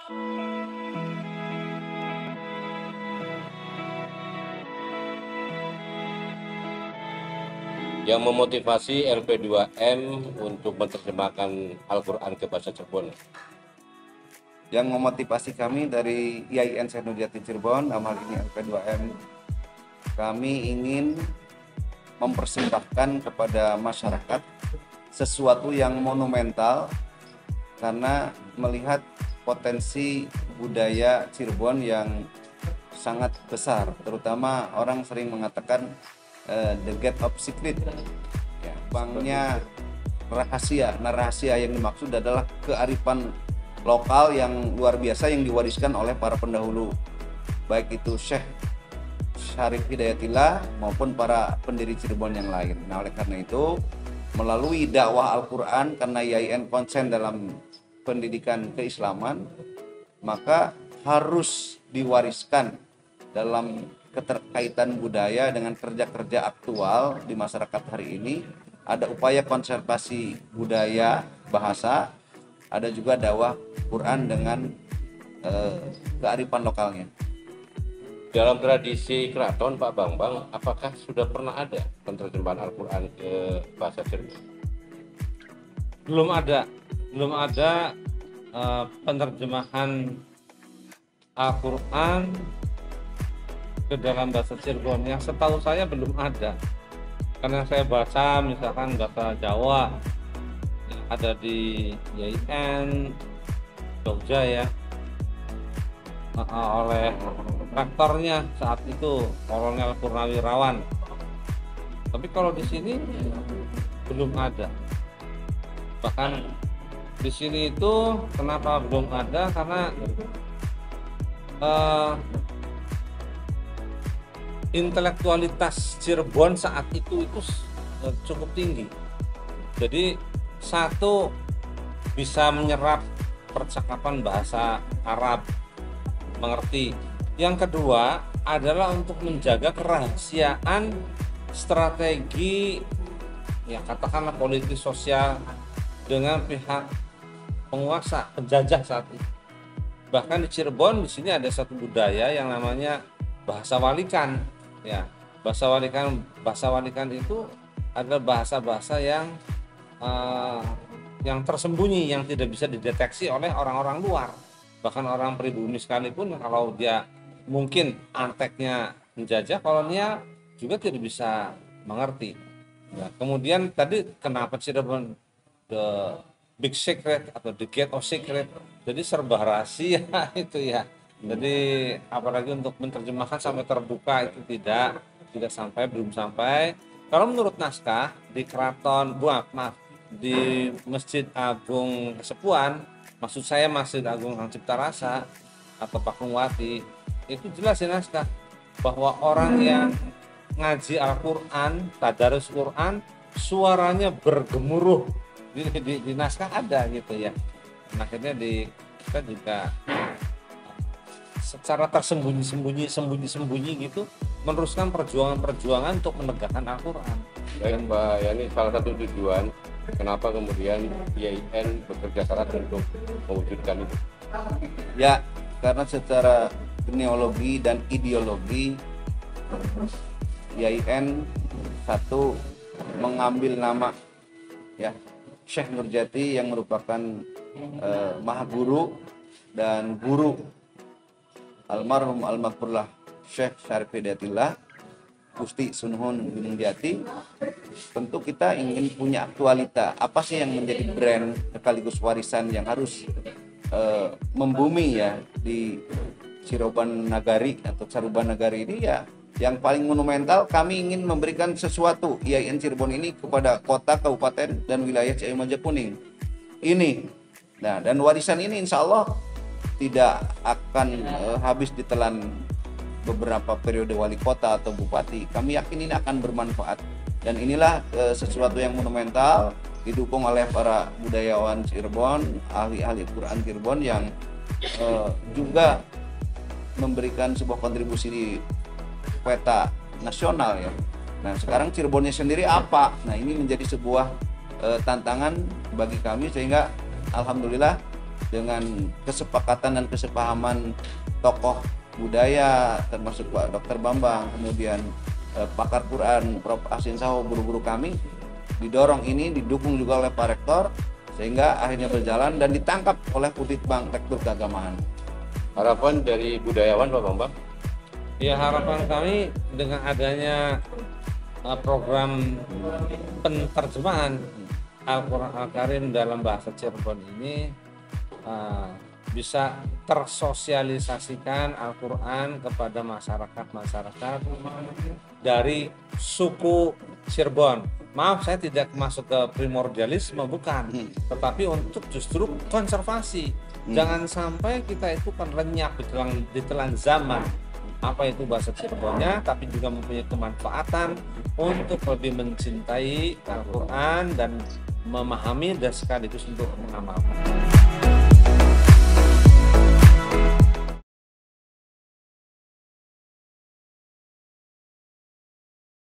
Yang memotivasi LP2M untuk menerjemahkan Al-Quran ke bahasa Cirebon? Yang memotivasi kami dari IAIN Syekh Nurjati Cirebon, dalam hal ini LP2M, kami ingin mempersembahkan kepada masyarakat sesuatu yang monumental karena melihat potensi budaya Cirebon yang sangat besar, terutama orang sering mengatakan the gate of secret, ya, banknya rahasia. Nah, rahasia yang dimaksud adalah kearifan lokal yang luar biasa yang diwariskan oleh para pendahulu, baik itu Syekh Syarif Hidayatillah maupun para pendiri Cirebon yang lain. Nah, oleh karena itu, melalui dakwah Al-Quran, karena IAIN konsen dalam pendidikan keislaman, maka harus diwariskan dalam keterkaitan budaya dengan kerja-kerja aktual di masyarakat hari ini. Ada upaya konservasi budaya, bahasa, ada juga dakwah Quran dengan kearifan lokalnya. Dalam tradisi keraton Pak Bambang, apakah sudah pernah ada penerjemahan Al-Quran ke bahasa Cirebon? Belum ada penerjemahan Al-Quran ke dalam bahasa Cirebon. Yang setahu saya belum ada, karena saya baca misalkan bahasa Jawa yang ada di IAIN Jogja ya, oleh rektornya saat itu Kolonel Purnawirawan. Tapi kalau di sini belum ada. Bahkan di sini itu kenapa belum ada, karena intelektualitas Cirebon saat itu cukup tinggi. Jadi satu, bisa menyerap percakapan bahasa Arab, mengerti. Yang kedua adalah untuk menjaga kerahasiaan strategi, ya katakanlah politik sosial dengan pihak penguasa penjajah saat itu. Bahkan di Cirebon di sini ada satu budaya yang namanya bahasa walikan. Ya, bahasa walikan itu adalah bahasa-bahasa yang tersembunyi, yang tidak bisa dideteksi oleh orang-orang luar. Bahkan orang pribumi sekalipun, kalau dia mungkin anteknya menjajah kolonial, juga tidak bisa mengerti. Nah, kemudian tadi kenapa Cirebon the big secret atau the gate of secret, jadi serba rahasia itu ya. Jadi apalagi untuk menerjemahkan sampai terbuka itu belum sampai. Kalau menurut naskah di keraton, di Masjid Agung Kesepuan, maksud saya Masjid Agung Hang Cipta Rasa atau Pakungwati, itu jelas di naskah bahwa orang yang ngaji Al-Quran, tadarus Quran, suaranya bergemuruh. Di naskah ada gitu ya. Nah, akhirnya kita juga secara tersembunyi gitu meneruskan perjuangan untuk menegakkan Al-Quran. Baik Pak Yani, salah satu tujuan kenapa kemudian IAIN bekerja keras untuk mewujudkan itu? Ya, karena secara genealogi dan ideologi IAIN satu mengambil nama ya Syekh Nurjati yang merupakan maha guru dan guru almarhum almarhumlah Syekh Syarif Hidayatillah Gusti Sunuhun Gunung Jati. Tentu kita ingin punya aktualita, apa sih yang menjadi brand sekaligus warisan yang harus membumi ya di Cirebon Nagari atau Caruban Nagari ini ya. Yang paling monumental, kami ingin memberikan sesuatu IAIN Cirebon ini kepada kota, kabupaten, dan wilayah Ciayu Majakuning ini. Nah, dan warisan ini insya Allah tidak akan habis ditelan beberapa periode wali kota atau bupati. Kami yakin ini akan bermanfaat. Dan inilah sesuatu yang monumental, didukung oleh para budayawan Cirebon, ahli-ahli Quran Cirebon yang juga memberikan sebuah kontribusi di peta nasional ya. Nah, sekarang Cirebonnya sendiri apa? Nah, ini menjadi sebuah tantangan bagi kami, sehingga alhamdulillah dengan kesepakatan dan kesepahaman tokoh budaya termasuk Pak Dr. Bambang, kemudian pakar Quran Prof. Asin Saho, guru-guru kami, didorong ini, didukung juga oleh Pak Rektor, sehingga akhirnya berjalan dan ditangkap oleh Putitbang Rektur Keagamaan. Harapan dari budayawan Pak Bambang? Ya, harapan kami dengan adanya program penerjemahan Al-Quran Al-Karim dalam bahasa Cirebon ini bisa tersosialisasikan Al-Quran kepada masyarakat dari suku Cirebon. Maaf, saya tidak masuk ke primordialisme, bukan, tetapi untuk justru konservasi. Jangan sampai kita itu kan lenyap di telan zaman. Apa itu bahasa Cirebonnya, tapi juga mempunyai kemanfaatan untuk lebih mencintai Al-Quran dan memahami dan sekaligus untuk mengamalkan.